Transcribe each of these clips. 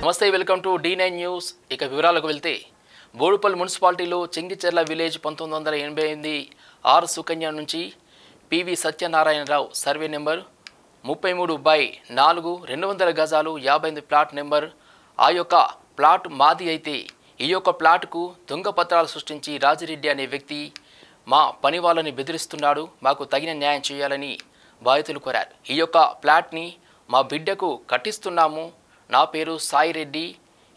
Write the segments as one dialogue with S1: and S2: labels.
S1: నమస్తే, welcome to D9 news. ఇక వివరాలకు వెళ్తే బోడుపల్ మున్సిపాలిటీలో చెంగిచెర్ల విలేజ్ 1988 ఆర్ సుకన్య నుంచి పివి సత్యనారాయణరావు సర్వే నెంబర్ 33/4 200 గజాలు 58 ప్లాట్ నెంబర్. ఆ యొక్క ప్లాట్ మాది అయితే ఈ యొక్క ప్లాట్కు దొంగ పత్రాలు సృష్టించి రాజిరెడ్డి అనే వ్యక్తి మా పని వాళ్ళని బెదిరిస్తున్నాడు, మాకు తగిన న్యాయం చేయాలని బాధితులు కోరారు. ఈ యొక్క ప్లాట్ని మా బిడ్డకు కట్టిస్తున్నాము, నా పేరు సాయిరెడ్డి,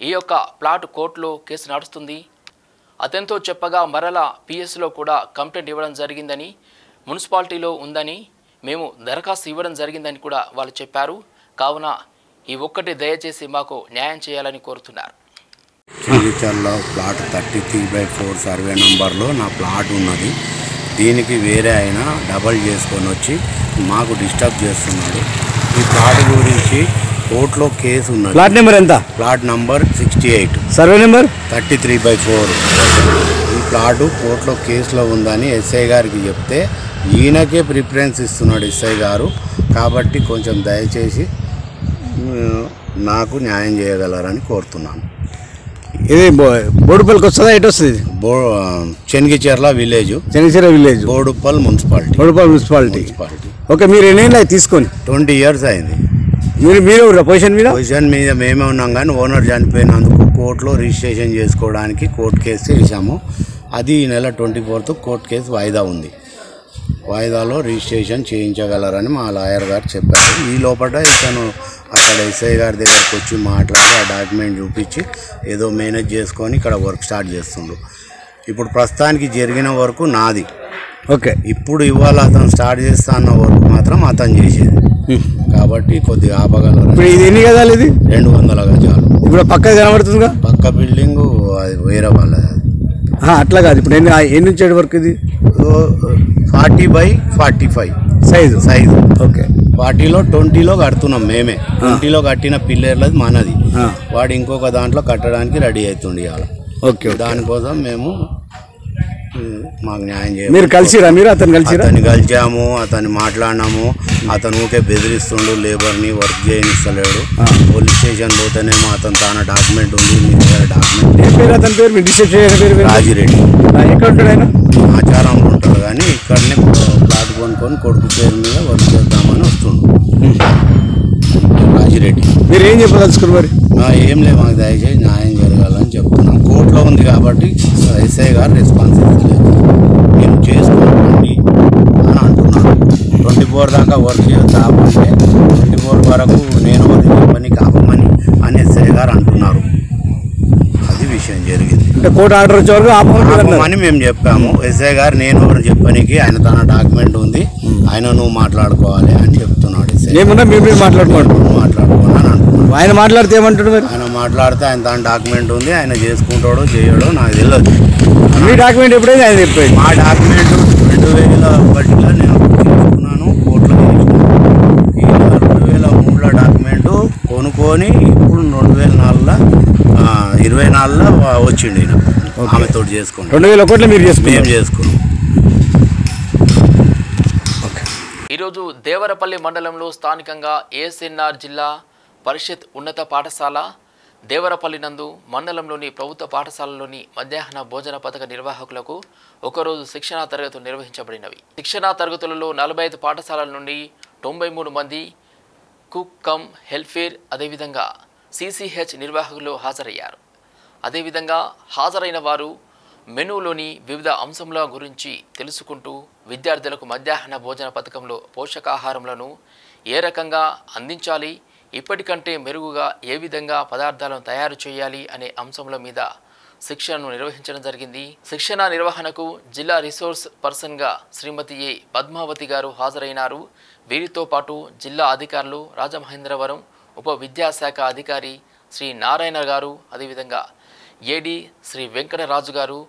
S1: ఈ యొక్క ప్లాట్ కోర్టులో కేసు నడుస్తుంది, అతనితో చెప్పగా మరలా పిఎస్లో కూడా కంప్లైంట్ ఇవ్వడం జరిగిందని, మున్సిపాలిటీలో ఉందని మేము దరఖాస్తు ఇవ్వడం జరిగిందని కూడా వాళ్ళు చెప్పారు. కావున ఈ ఒక్కటి దయచేసి మాకు న్యాయం చేయాలని కోరుతున్నారు.
S2: చెంగిచెర్ల ప్లాట్ 33/4 సర్వే నంబర్లో నా ప్లాట్ ఉన్నది. దీనికి వేరే అయినా డబల్ చేసుకొని వచ్చి మాకు డిస్టర్బ్ చేస్తున్నాడు. ఈ ప్లాట్ గురించి కోర్టులో కేసు ఉన్నది.
S3: ప్లాట్ నెంబర్ ఎంత?
S2: Plot number 68,
S3: survey number
S2: 33/4. ఈ ప్లాటు కోర్టులో కేసులో ఉందని ఎస్ఐ గారికి చెప్తే ఈయనకే ప్రిఫరెన్స్ ఇస్తున్నాడు ఎస్ఐ గారు. కాబట్టి కొంచెం దయచేసి నాకు న్యాయం చేయగలరని కోరుతున్నాను.
S3: ఇది బోడుపల్లికి వస్తుందా? ఎటు వస్తుంది?
S2: Chengicherla village,
S3: Chengicherla village,
S2: Boduppal municipality.
S3: Boduppal municipality. Okay, మీరు ఎన్ని ఏళ్ళు తీసుకొని?
S2: 20 years అయింది.
S3: మీరు పొజిషన్
S2: మీద మేమే ఉన్నాం, కానీ ఓనర్ చనిపోయినందుకు కోర్టులో రిజిస్ట్రేషన్ చేసుకోవడానికి కోర్టు కేసు వేసాము. అది ఈ నెల 24th కోర్టు కేసు వాయిదా ఉంది. వాయిదాలో రిజిస్ట్రేషన్ చేయించగలరని మా లాయర్ గారు చెప్పారు. ఈ లోపల ఇతను అక్కడ ఎస్ఐ గారి దగ్గరకు వచ్చి మాట్లాడి ఆ డాక్యుమెంట్ చూపించి ఏదో మేనేజ్ చేసుకొని ఇక్కడ వర్క్ స్టార్ట్ చేస్తుండు. ఇప్పుడు ప్రస్తుతానికి జరిగిన వరకు నాది.
S3: ఓకే,
S2: ఇప్పుడు ఇవాళ అతను స్టార్ట్ చేస్తా అన్న వర్క్ మాత్రం అతను చేసేది. కాబట్టి కొద్దిగా ఆపగలరు.
S3: ఇప్పుడు ఇది ఎన్ని గజాలు? ఇది
S2: 200 గజాలు.
S3: ఇప్పుడు పక్క కనబడుతుందిగా?
S2: పక్క బిల్డింగ్ అది వేరే వాళ్ళది.
S3: అట్లా కాదు, ఇప్పుడు ఎన్ని నుంచి వరకు? ఇది
S2: 40/45 సైజు.
S3: ఓకే,
S2: 40లో 20లో కడుతున్నాం మేమే. 20లో కట్టిన పిల్లర్లది మనది. వాడు ఇంకొక దాంట్లో కట్టడానికి రెడీ అవుతుంది ఇవాళ.
S3: ఓకే,
S2: దానికోసం మేము మాకు న్యాయం చేయాలి.
S3: మీరు కలిసిరా? మీరు అతను
S2: కలిసాము, అతన్ని మాట్లాడినాము. అతను ఊకే బెదిరిస్తుండు, లేబర్ని వర్క్ చేయనిస్తలేడు. పోలీస్ స్టేషన్ పోతేనేమో అతను తాన డాక్యుమెంట్ ఉంది, మీ దగ్గర డాక్యుమెంట్.
S3: అతని పేరు
S2: రాజిరెడ్డి.
S3: ఎక్కడ ఉంటాడు ఆయన?
S2: ఆచారంలో ఉంటాడు, కానీ ఇక్కడనే ప్లాట్ కొనుక్కొని కొడుకు పేరు మీద వర్క్ చేద్దామని వస్తుండు రాజిరెడ్డి.
S3: మీరు ఏం చెప్పదలుచుకున్నారు మరి?
S2: ఏం లేదు, మాకు దయచేసి న్యాయం జరగాలని చెప్తున్నాం. కోర్టులో ఉంది కాబట్టి ఎస్ఐ గారు రెస్పాన్స్ ఇవ్వలేదు. నేను చేసుకోండి అని అంటున్నాను. 24 దాకా వర్క్ చేస్తా అంటే 24 వరకు నేను చెప్పని కాపమని అని ఎస్ఐ గారు అంటున్నారు. అది విషయం జరిగింది.
S3: అంటే కోర్టు ఆర్డర్ వచ్చే వరకు ఆపమని
S2: మేము చెప్పాము. ఎస్ఐ గారు నేను ఎవరు చెప్పనికి, ఆయన తన డాక్యుమెంట్ ఉంది, ఆయన నువ్వు మాట్లాడుకోవాలి అని చెప్తున్నాడు.
S3: ఏమన్నా మీరు మాట్లాడుకోండి
S2: అని అంటున్నాను.
S3: ఆయన మాట్లాడితే ఏమంటాడు మరి?
S2: ఆయన మాట్లాడితే ఆయన తన డాక్యుమెంట్ ఉంది, ఆయన చేసుకుంటాడో చేయడో నాకు తెలియదు.
S3: మీ డాక్యుమెంట్ ఎప్పుడైనా ఆయన చెప్పాడు.
S2: మా డాక్యుమెంట్ 2001లో నేను చేసుకున్నాను, కోర్టులో చేసుకున్నాను. ఈ 2003లో డాక్యుమెంట్ కొనుక్కొని ఇప్పుడు 2024లో వచ్చిండు ఈయన. ఆమెతో చేసుకున్నాం.
S3: 2001లో మీరు
S2: మేము చేసుకున్నాం.
S1: ఈరోజు దేవరపల్లి మండలంలో స్థానికంగా ఏఎస్ఎన్ఆర్ జిల్లా పరిషత్ ఉన్నత పాఠశాల దేవరపల్లి నందు మండలంలోని ప్రభుత్వ పాఠశాలలోని మధ్యాహ్న భోజన పథక నిర్వాహకులకు ఒకరోజు శిక్షణా తరగతులు నిర్వహించబడినవి. శిక్షణా తరగతులలో 45 పాఠశాలల నుండి 93 మంది కుక్ కమ్ హెల్ఫేర్ అదేవిధంగా CCH నిర్వాహకులు హాజరయ్యారు. అదేవిధంగా హాజరైన వారు మెనూలోని వివిధ అంశముల గురించి తెలుసుకుంటూ విద్యార్థులకు మధ్యాహ్న భోజన పథకంలో పోషకాహారములను ఏ రకంగా అందించాలి, ఇప్పటికంటే మెరుగుగా ఏ విధంగా పదార్థాలను తయారు చేయాలి అనే అంశముల మీద శిక్షణను నిర్వహించడం జరిగింది. శిక్షణ నిర్వహణకు జిల్లా రిసోర్స్ పర్సన్గా శ్రీమతి ఏ పద్మావతి గారు హాజరైనారు. వీరితో పాటు జిల్లా అధికారులు రాజమహేంద్రవరం ఉప విద్యాశాఖ అధికారి శ్రీ నారాయణ గారు, అదేవిధంగా ఏడి శ్రీ వెంకటరాజు గారు,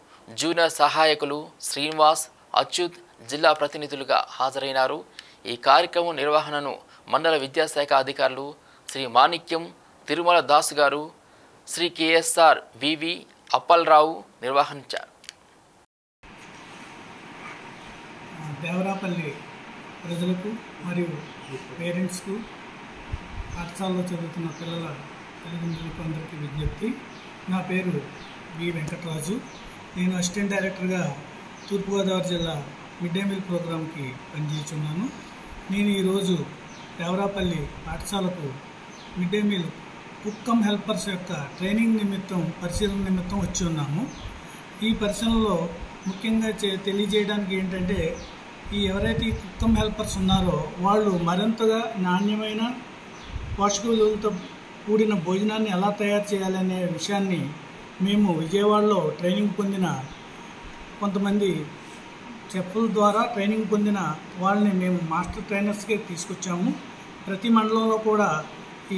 S1: జూనియర్ సహాయకులు శ్రీనివాస్, అచ్యుత్ జిల్లా ప్రతినిధులుగా హాజరైనారు. ఈ కార్యక్రమం నిర్వహణను మండల విద్యాశాఖ అధికారులు శ్రీ మాణిక్యం తిరుమల దాస్ గారు, శ్రీ KSR వివి అప్పలరావు నిర్వహించారు.
S4: దేవరాపల్లి ప్రజలకు మరియు పేరెంట్స్కు పాఠశాలలో చదువుతున్న పిల్లల తల్లిదండ్రులకు అందరికీ విజ్ఞప్తి. నా పేరు వి వెంకటరాజు. నేను అసిస్టెంట్ డైరెక్టర్గా తూర్పుగోదావరి జిల్లా మిడ్ డే మీల్ ప్రోగ్రాంకి పనిచేస్తున్నాను. నేను ఈరోజు దేవరాపల్లి పాఠశాలకు mid day meal cook come helpers యొక్క ట్రైనింగ్ నిమిత్తం పరిశీలన నిమిత్తం వచ్చి ఉన్నాము. ఈ పరిశీలనలో ముఖ్యంగా తెలియజేయడానికి ఏంటంటే, ఈ ఎవరైతే ఈ కుక్ కమ్ హెల్పర్స్ ఉన్నారో వాళ్ళు మరింతగా నాణ్యమైన పోషక విలువలతో కూడిన భోజనాన్ని ఎలా తయారు చేయాలనే విషయాన్ని మేము విజయవాడలో ట్రైనింగ్ పొందిన కొంతమంది చెఫ్ల ద్వారా ట్రైనింగ్ పొందిన వాళ్ళని మేము మాస్టర్ ట్రైనర్స్కి తీసుకొచ్చాము. ప్రతి మండలంలో కూడా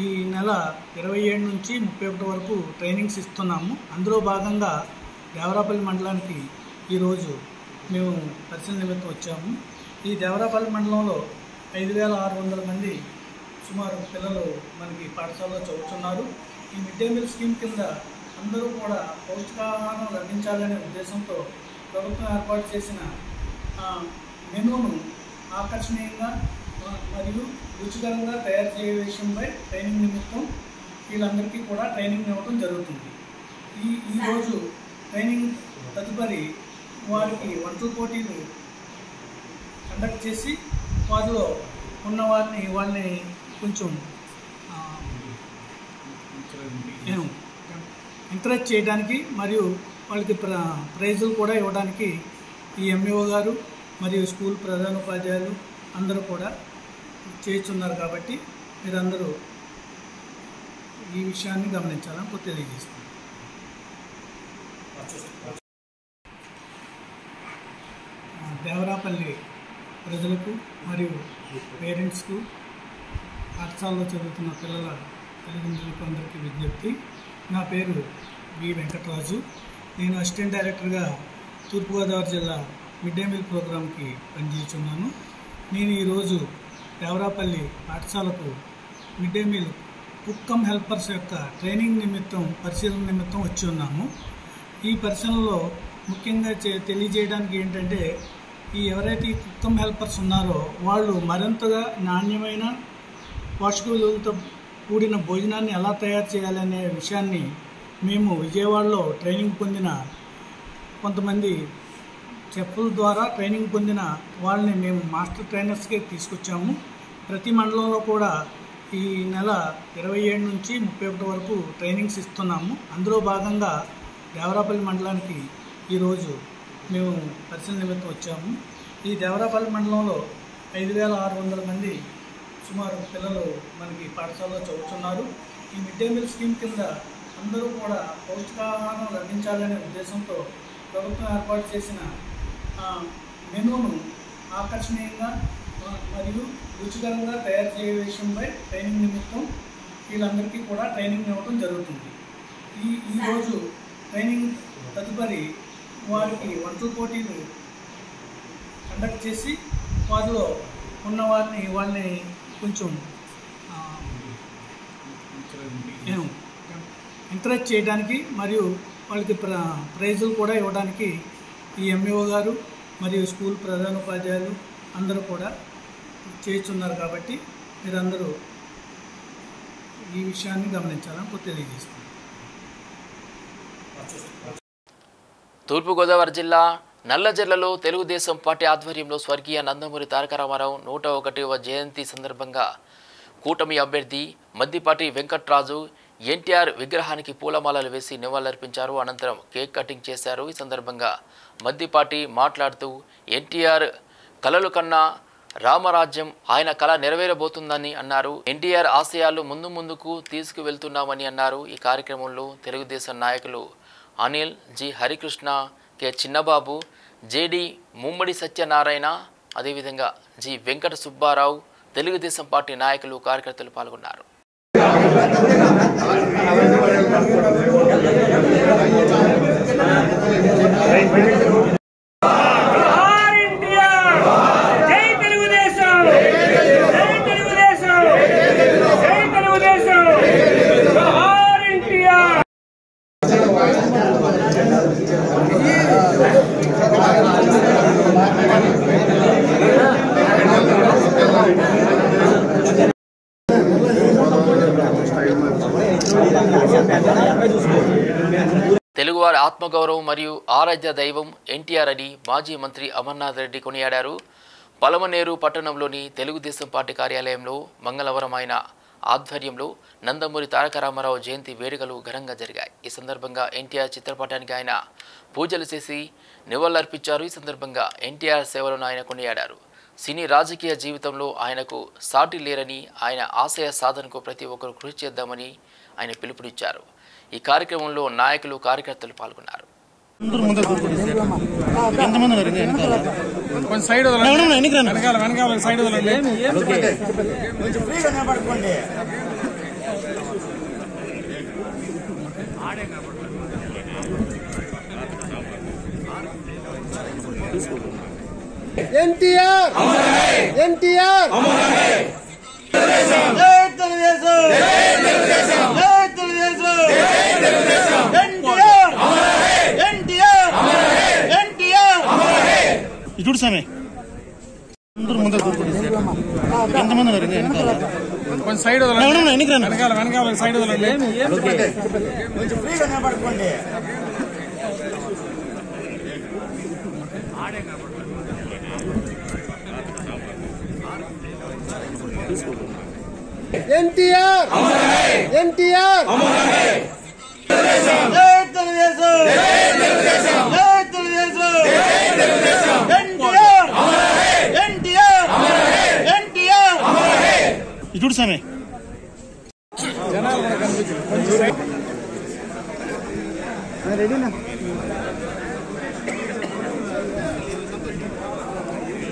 S4: ఈ నెల 27 నుంచి 31 వరకు ట్రైనింగ్స్ ఇస్తున్నాము. అందులో భాగంగా దేవరాపల్లి మండలానికి ఈరోజు మేము పరిశీలన నిమిత్తం వచ్చాము. ఈ దేవరాపల్లి మండలంలో 5,600 మంది సుమారు పిల్లలు మనకి పాఠశాలలో చదువుతున్నారు. ఈ మిడ్ డే మీల్ స్కీమ్ కింద అందరూ కూడా పౌష్టికాహారం లభించాలనే ఉద్దేశంతో ప్రభుత్వం ఏర్పాటు చేసిన మెనూను ఆకర్షణీయంగా మరియు రుచికరంగా తయారు చేసే విషయంపై ట్రైనింగ్ నిమిత్తం వీళ్ళందరికీ కూడా ట్రైనింగ్ ఇవ్వడం జరుగుతుంది. ఈరోజు ట్రైనింగ్ తదుపరి వారికి వంటల పోటీలు కండక్ట్ చేసి వారిలో ఉన్న వాళ్ళని కొంచెం ఎంకరేజ్ చేయడానికి మరియు వాళ్ళకి ప్రైజులు కూడా ఇవ్వడానికి ఈ ఎంఈఓ గారు మరియు స్కూల్ ప్రధానోపాధ్యాయులు అందరూ కూడా చేస్తున్నారు. కాబట్టి మీరందరూ ఈ విషయాన్ని గమనించాలని తెలియజేస్తున్నారు. దేవరాపల్లి ప్రజలకు మరియు పేరెంట్స్కు, పాఠశాలలో చదువుతున్న పిల్లల తల్లిదండ్రులకు అందరికీ విజ్ఞప్తి. నా పేరు వి వెంకటరాజు. నేను అసిస్టెంట్ డైరెక్టర్గా తూర్పుగోదావరి జిల్లా మిడ్ డే మీల్ ప్రోగ్రాంకి పనిచేస్తున్నాను. నేను ఈరోజు దేవరాపల్లి పాఠశాలకు mid day meal cook come helpers యొక్క ట్రైనింగ్ నిమిత్తం పరిశీలన నిమిత్తం వచ్చి ఉన్నాము. ఈ పరిశీలనలో ముఖ్యంగా తెలియజేయడానికి ఏంటంటే, ఈ ఎవరైతే ఈ కుక్ కమ్ హెల్పర్స్ ఉన్నారో వాళ్ళు మరింతగా నాణ్యమైన పోషక విలువలతో కూడిన భోజనాన్ని ఎలా తయారు చేయాలనే విషయాన్ని మేము విజయవాడలో ట్రైనింగ్ పొందిన కొంతమంది చెఫ్ల ద్వారా ట్రైనింగ్ పొందిన వాళ్ళని మేము మాస్టర్ ట్రైనర్స్కి తీసుకొచ్చాము. ప్రతి మండలంలో కూడా ఈ నెల 27 నుంచి 31 వరకు ట్రైనింగ్స్ ఇస్తున్నాము. అందులో భాగంగా దేవరాపల్లి మండలానికి ఈరోజు మేము పరిశీలన నిమిత్తం వచ్చాము. ఈ దేవరాపల్లి మండలంలో 5,600 మంది సుమారు పిల్లలు మనకి పాఠశాలలో చదువుతున్నారు. ఈ మిడ్ డే మీల్ స్కీమ్ కింద అందరూ కూడా పౌష్టికాహారం లభించాలనే ఉద్దేశంతో ప్రభుత్వం ఏర్పాటు చేసిన మెనూను ఆకర్షణీయంగా మరియు రుచికరంగా తయారు చేసే విషయంపై ట్రైనింగ్ నిమిత్తం వీళ్ళందరికీ కూడా ట్రైనింగ్ ఇవ్వడం జరుగుతుంది. ఈరోజు ట్రైనింగ్ తదుపరి వారికి వంటల పోటీలు కండక్ట్ చేసి వారిలో ఉన్న వాళ్ళని కొంచెం ఎంకరేజ్ చేయడానికి మరియు వాళ్ళకి ప్రైజులు కూడా ఇవ్వడానికి ఈ ఎంఈఓ గారు మరియు స్కూల్ ప్రధానోపాధ్యాయులు అందరూ కూడా చేస్తున్నారు. కాబట్టి మీరందరూ ఈ విషయాన్ని గమనించాలని తెలియజేస్తున్నారు.
S1: తూర్పుగోదావరి జిల్లా నల్లజర్లలో తెలుగుదేశం పార్టీ ఆధ్వర్యంలో స్వర్గీయ నందమూరి తారక రామారావు 101వ జయంతి సందర్భంగా కూటమి అభ్యర్థి మద్దిపాటి వెంకట్రాజు ఎన్టీఆర్ విగ్రహానికి పూలమాలలు వేసి నివాళులర్పించారు. అనంతరం కేక్ కటింగ్ చేశారు. ఈ సందర్భంగా మద్దిపాటి మాట్లాడుతూ ఎన్టీఆర్ కలలు కన్నా రామరాజ్యం ఆయన కళ నెరవేరబోతుందని అన్నారు. ఎన్టీఆర్ ఆశయాలు ముందుకు తీసుకువెళ్తున్నామని అన్నారు. ఈ కార్యక్రమంలో తెలుగుదేశం నాయకులు అనిల్, జి హరికృష్ణ, కె చిన్నబాబు, జేడి ముమ్మడి సత్యనారాయణ, అదేవిధంగా జి వెంకట సుబ్బారావు, తెలుగుదేశం పార్టీ నాయకులు, కార్యకర్తలు పాల్గొన్నారు. వారి ఆత్మగౌరవం మరియు ఆరాధ్య దైవం ఎన్టీఆర్ అని మాజీ మంత్రి అమర్నాథ్ రెడ్డి కొనియాడారు. పలమనేరు పట్టణంలోని తెలుగుదేశం పార్టీ కార్యాలయంలో మంగళవారం ఆయన ఆధ్వర్యంలో నందమూరి తారక రామారావు జయంతి వేడుకలు ఘనంగా జరిగాయి. ఈ సందర్భంగా ఎన్టీఆర్ చిత్రపటానికి ఆయన పూజలు చేసి నివాళులర్పించారు. ఈ సందర్భంగా ఎన్టీఆర్ సేవలను ఆయన కొనియాడారు. సినీ రాజకీయ జీవితంలో ఆయనకు సాటి లేరని, ఆయన ఆశయ సాధనకు ప్రతి ఒక్కరు కృషి చేద్దామని ఆయన పిలుపునిచ్చారు. ఈ కార్యక్రమంలో నాయకులు, కార్యకర్తలు పాల్గొన్నారు.
S5: ఎన్టీఆర్ ఎన్టీఆర్
S3: చూడు సామే ముందు ఎంతమంది కొంచెం సైడ్ వెనకాల సైడ్ పడుకోండి.
S5: ఎన్టీఆర్ ఎన్టీఆర్
S3: చూడు సామే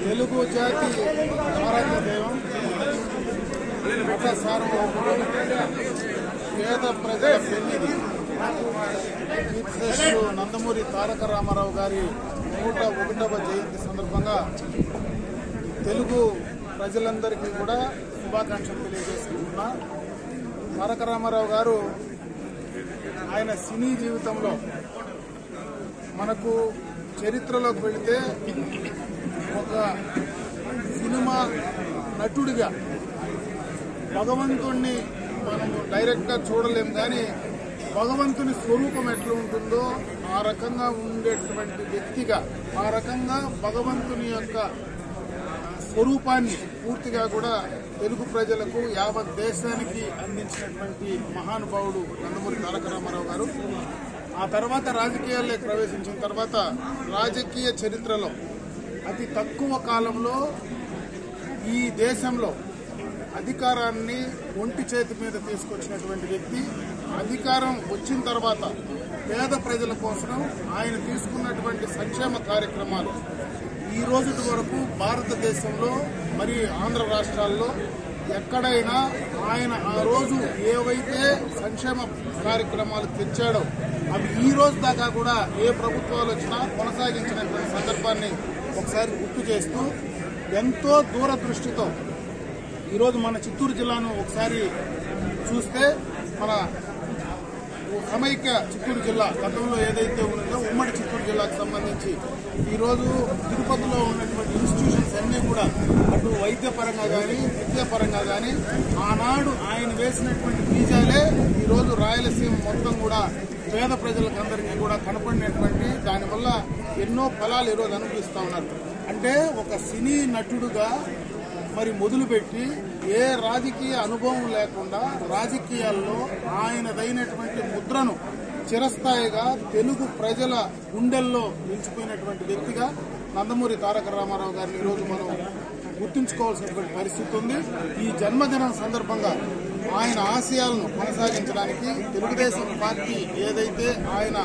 S5: తెలుగు జాతి ఆరాధ్య దైవం నట సార్వభౌముడు పేద ప్రజల పెన్నిది కీర్తిశేషులు నందమూరి తారక రామారావు గారి 101వ జయంతి సందర్భంగా తెలుగు ప్రజలందరికీ కూడా శుభాకాంక్షలు తెలియజేసుకుంటున్నా. తారక రామారావు గారు ఆయన సినీ జీవితంలో మనకు చరిత్రలోకి వెళితే ఒక సినిమా నటుడిగా భగవంతుణ్ణి మనము డైరెక్ట్గా చూడలేం, కానీ భగవంతుని స్వరూపం ఎట్లా ఉంటుందో ఆ రకంగా ఉండేటువంటి వ్యక్తిగా, ఆ రకంగా భగవంతుని యొక్క స్వరూపాన్ని పూర్తిగా కూడా తెలుగు ప్రజలకు, యావత్ దేశానికి అందించినటువంటి మహానుభావుడు నందమూరి తారక రామారావు గారు. ఆ తర్వాత రాజకీయాల్లోకి ప్రవేశించిన తర్వాత రాజకీయ చరిత్రలో అతి తక్కువ కాలంలో ఈ దేశంలో అధికారాన్ని ఒంటి చేతి మీద తీసుకొచ్చినటువంటి వ్యక్తి. అధికారం వచ్చిన తర్వాత పేద ప్రజల కోసం ఆయన తీసుకున్నటువంటి సంక్షేమ కార్యక్రమాలు ఈ రోజు వరకు భారతదేశంలో మరి ఆంధ్ర రాష్ట్రాల్లో ఎక్కడైనా ఆయన ఆ రోజు ఏవైతే సంక్షేమ కార్యక్రమాలు తెచ్చాడో అవి ఈ రోజు దాకా కూడా ఏ ప్రభుత్వాలు వచ్చినా కొనసాగించినటువంటి సందర్భాన్ని ఒకసారి గుర్తు చేస్తూ ఎంతో దూరదృష్టితో ఈరోజు మన చిత్తూరు జిల్లాను ఒకసారి చూస్తే మన సమైక్య చిత్తూరు జిల్లా గతంలో ఏదైతే ఉన్నదో ఉమ్మడి చిత్తూరు జిల్లాకు సంబంధించి ఈరోజు తిరుపతిలో ఉన్నటువంటి ఇన్స్టిట్యూషన్స్ అన్నీ కూడా అటు వైద్యపరంగా కానీ విద్యాపరంగా కానీ ఆనాడు ఆయన వేసినటువంటి బీజాలే ఈరోజు రాయలసీమ మొత్తం కూడా పేద ప్రజలకందరికీ కూడా కనపడినటువంటి, దానివల్ల ఎన్నో ఫలాలు ఈరోజు అనుభవిస్తూ ఉన్నారు. అంటే ఒక సినీ నటుడుగా మరి మొదలుపెట్టి ఏ రాజకీయ అనుభవం లేకుండా రాజకీయాల్లో ఆయనదైనటువంటి ముద్రను చిరస్థాయిగా తెలుగు ప్రజల గుండెల్లో నిలిచిపోయినటువంటి వ్యక్తిగా నందమూరి తారక రామారావు గారిని ఈరోజు మనం గుర్తుంచుకోవాల్సినటువంటి పరిస్థితి ఉంది. ఈ జన్మదినం సందర్భంగా ఆయన ఆశయాలను కొనసాగించడానికి తెలుగుదేశం పార్టీ ఏదైతే ఆయన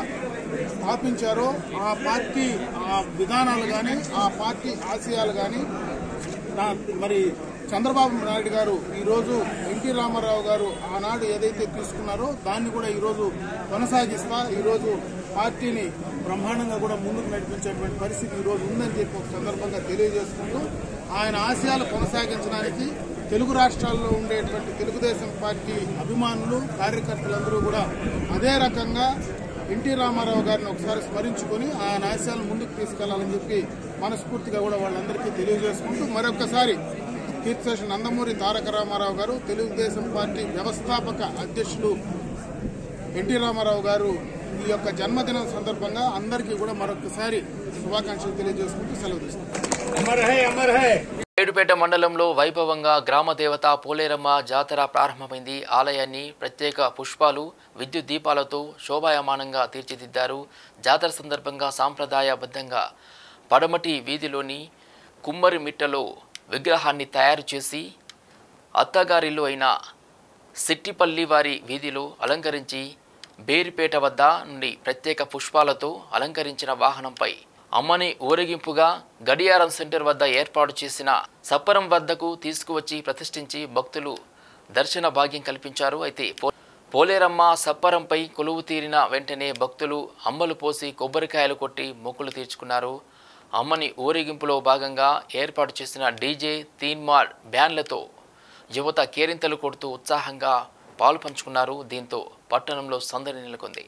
S5: స్థాపించారో ఆ పార్టీ ఆ విధానాలు కానీ ఆ పార్టీ ఆశయాలు కానీ మరి చంద్రబాబు నాయుడు గారు ఈరోజు ఎన్టీ రామారావు గారు ఆనాడు ఏదైతే తీసుకున్నారో దాన్ని కూడా ఈరోజు కొనసాగిస్తా ఈరోజు పార్టీని బ్రహ్మాండంగా కూడా ముందుకు నడిపించేటువంటి పరిస్థితి ఈరోజు ఉందని చెప్పి ఒక సందర్భంగా తెలియజేసుకుంటూ ఆయన ఆశయాలు కొనసాగించడానికి తెలుగు రాష్ట్రాల్లో ఉండేటువంటి తెలుగుదేశం పార్టీ అభిమానులు, కార్యకర్తలందరూ కూడా అదే రకంగా ఎన్టీ రామారావు గారిని ఒకసారి స్మరించుకుని ఆయన ఆశయాలను ముందుకు తీసుకెళ్లాలని చెప్పి మనస్ఫూర్తిగా కూడా వాళ్ళందరికీ తెలియజేసుకుంటూ మరొకసారి కీర్తిశేషులు నందమూరి తారక రామారావు గారు, తెలుగుదేశం పార్టీ వ్యవస్థాపక అధ్యక్షులు ఎన్టీ రామారావు గారు ఈ యొక్క జన్మదినం సందర్భంగా అందరికీ కూడా మరొకసారి శుభాకాంక్షలు తెలియజేసుకుంటూ సెలవు తీసుకుంటాం.
S1: ఏడుపేట మండలంలో వైభవంగా గ్రామ దేవత పోలేరమ్మ జాతర ప్రారంభమైంది. ఆలయాన్ని ప్రత్యేక పుష్పాలు, విద్యుత్ దీపాలతో శోభాయమానంగా తీర్చిదిద్దారు. జాతర సందర్భంగా సాంప్రదాయబద్ధంగా పడమటి వీధిలోని కుమ్మరి మిట్టలో విగ్రహాన్ని తయారు చేసి అత్తగారిల్లు అయిన సిట్టిపల్లి వారి వీధిలో అలంకరించి బేరిపేట వద్ద నుండి ప్రత్యేక పుష్పాలతో అలంకరించిన వాహనంపై అమ్మని ఊరేగింపుగా గడియారం సెంటర్ వద్ద ఏర్పాటు చేసిన సప్పరం వద్దకు తీసుకువచ్చి ప్రతిష్ఠించి భక్తులు దర్శన భాగ్యం కల్పించారు. అయితే పోలేరమ్మ సప్పరంపై కొలువు తీరిన వెంటనే భక్తులు అమ్మలు పోసి కొబ్బరికాయలు కొట్టి మొక్కులు తీర్చుకున్నారు. అమ్మని ఊరేగింపులో భాగంగా ఏర్పాటు చేసిన డీజే తీన్మార్ బ్యాన్లతో యువత కేరింతలు కొడుతూ ఉత్సాహంగా పాలు పంచుకున్నారు. దీంతో పట్టణంలో సందడి నెలకొంది.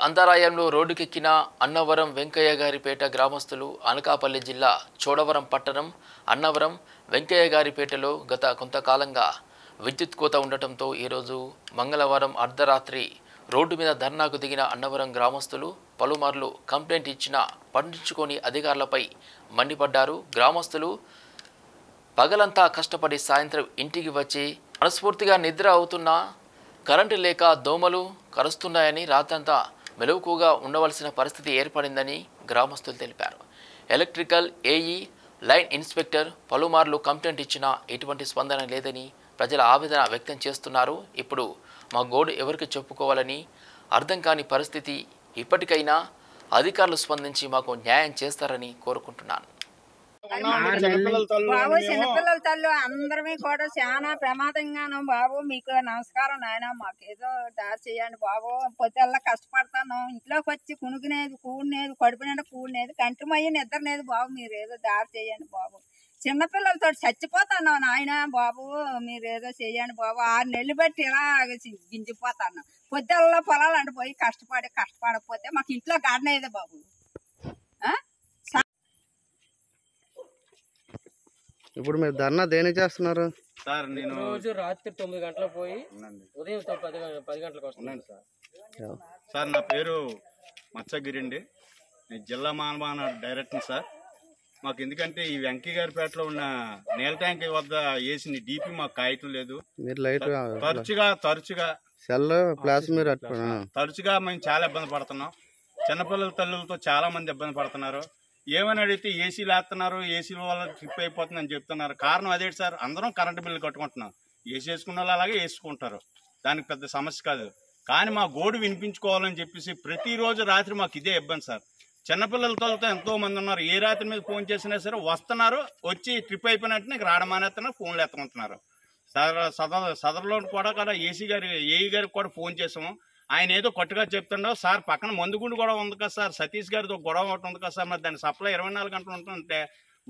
S1: అంతరాయంలో రోడ్డుకెక్కిన అన్నవరం వెంకయ్య గారిపేట గ్రామస్తులు అనకాపల్లి జిల్లా చోడవరం పట్టణం అన్నవరం వెంకయ్య గారిపేటలో గత కొంతకాలంగా విద్యుత్ కోత ఉండటంతో ఈరోజు మంగళవారం అర్ధరాత్రి రోడ్డు మీద ధర్నాకు దిగిన అన్నవరం గ్రామస్తులు పలుమార్లు కంప్లైంట్ ఇచ్చినా పట్టించుకోని అధికారులపై మండిపడ్డారు. గ్రామస్తులు పగలంతా కష్టపడి సాయంత్రం ఇంటికి వచ్చి మనస్ఫూర్తిగా నిద్ర అవుతున్నా కరెంటు లేక దోమలు కరుస్తున్నాయని రాత్రంతా మెలకువగా ఉండవలసిన పరిస్థితి ఏర్పడిందని గ్రామస్తులు తెలిపారు. ఎలక్ట్రికల్ ఏఈ, లైన్ ఇన్స్పెక్టర్ పలుమార్లు కంప్లైంట్ ఇచ్చినా ఎటువంటి స్పందన లేదని ప్రజల ఆవేదన వ్యక్తం చేస్తున్నారు. ఇప్పుడు మా గోడు ఎవరికి చెప్పుకోవాలని అర్థం కాని పరిస్థితి. ఇప్పటికైనా అధికారులు స్పందించి మాకు న్యాయం చేస్తారని కోరుకుంటున్నాను.
S6: బాబు చిన్నపిల్లల తల్లు అందరమే కూడా చాలా ప్రమాదంగాను. బాబు మీకు నమస్కారం నాయన, మాకేదో దారి చేయండి బాబు. పొద్దుల్లా కష్టపడతాను, ఇంట్లోకి వచ్చి కునుకునేది కూడినేది, కడుపునేది కూడినేది, కంటిమయ్యి నిద్రనేది బాబు. మీరు ఏదో దారి చేయండి బాబు. చిన్నపిల్లలతో చచ్చిపోతాను నాయన బాబు, మీరు ఏదో చేయండి బాబు. 6 నెలలు బట్టి ఇలా గింజిపోతాను. పొద్దుల్లో పొలాలు అండిపోయి కష్టపడకపోతే మాకు ఇంట్లో గాడినేది బాబు.
S3: ఇప్పుడు మీరు ధర్నా దేనికి చేస్తున్నారు
S7: సార్? నేను
S8: రోజు రాత్రి 9 గంటలకు పోయి ఉదయం 10 గంటలకు వస్తున్నాను సార్.
S7: సార్ నా పేరు మత్స్యగిరి అండి, నేను జిల్లా మానవ డైరెక్టర్ సార్. మాకు ఎందుకంటే ఈ వెంకయ్యగారిపేటలో ఉన్న నీళ్ళ ట్యాంక్ వద్ద వేసిన డీపీ మాకు కాయటం లేదు.
S3: మీరు లైట్
S7: తరచుగా
S3: సెల్ ప్లాస్ మీరు
S7: తరచుగా మేము చాలా ఇబ్బంది పడుతున్నాం. చిన్నపిల్లల తల్లులతో చాలా మంది ఇబ్బంది పడుతున్నారు. ఏమని అడిగితే ఏసీలు వేస్తున్నారు, ఏసీల వల్ల ట్రిప్ అయిపోతుందని చెప్తున్నారు. కారణం అదేంటి సార్? అందరం కరెంటు బిల్లు కట్టుకుంటున్నాం. ఏసీ వేసుకున్న వాళ్ళు అలాగే వేసుకుంటారు, దానికి పెద్ద సమస్య కాదు. కానీ మా గోడు వినిపించుకోవాలని చెప్పేసి ప్రతిరోజు రాత్రి మాకు ఇదే ఇబ్బంది సార్. చిన్నపిల్లలతో ఎంతో మంది ఉన్నారు. ఏ రాత్రి మీద ఫోన్ చేసినా సరే వస్తున్నారు, వచ్చి ట్రిప్ అయిపోయినట్టు నీకు రావడం మానేస్తున్నారు, ఫోన్లు ఎత్తుకుంటున్నారు. సదరులో కూడా ఏఈ గారికి కూడా ఫోన్ చేసాము. ఆయన ఏదో కొట్టుగా చెప్తుండో సార్, పక్కన మందుగుండు కూడా ఉంది కదా సార్, సతీష్ గారితో గొడవ ఒకటి ఉంది కదా సార్, మరి దాని సప్లై 24 గంటలు ఉంటుందంటే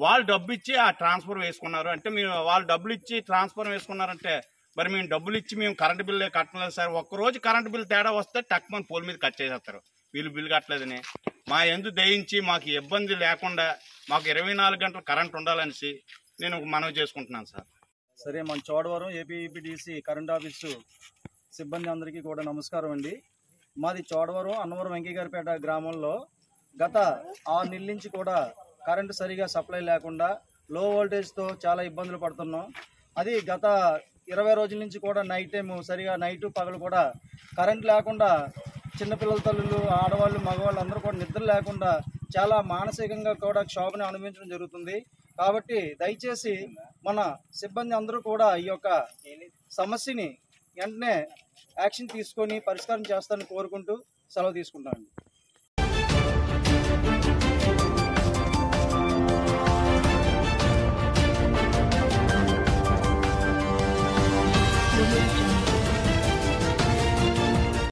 S7: వాళ్ళు డబ్బు ఇచ్చి ఆ ట్రాన్స్ఫర్ వేసుకున్నారు. అంటే మేము వాళ్ళు డబ్బులు ఇచ్చి ట్రాన్స్ఫర్ వేసుకున్నారంటే మరి మేము డబ్బులు ఇచ్చి మేము కరెంటు బిల్లు కట్టలేదు సార్. ఒక్కరోజు కరెంటు బిల్లు తేడా వస్తే టక్మని పోల్ మీద కట్ చేసేస్తారు వీళ్ళు బిల్లు కట్టలేదని. మా ఎందు దయించి మాకు ఇబ్బంది లేకుండా మాకు 24 గంటలు కరెంట్ ఉండాలనేసి నేను మనవి చేసుకుంటున్నాను సార్.
S9: సరే, మన చోడవరం ఏపీఈపీడీసీ కరెంట్ ఆఫీసు సిబ్బంది అందరికీ కూడా నమస్కారం అండి. మాది చోడవరం అన్నవరం వెంకయ్యగారిపేట గ్రామంలో గత 6 నెలల నుంచి కూడా కరెంటు సరిగా సప్లై లేకుండా లో వోల్టేజ్తో చాలా ఇబ్బందులు పడుతున్నాం. అది గత 20 రోజుల నుంచి కూడా నైట్ టైము సరిగా నైటు పగలు కూడా కరెంట్ లేకుండా చిన్నపిల్లల తల్లులు, ఆడవాళ్ళు, మగవాళ్ళు అందరూ కూడా నిద్ర లేకుండా చాలా మానసికంగా కూడా క్షోభని అనుభవించడం జరుగుతుంది. కాబట్టి దయచేసి మన సిబ్బంది అందరూ కూడా ఈ యొక్క సమస్యని వెంటనే యాక్షన్ తీసుకొని పరిష్కారం చేస్తారని కోరుకుంటూ సెలవు తీసుకుంటాను.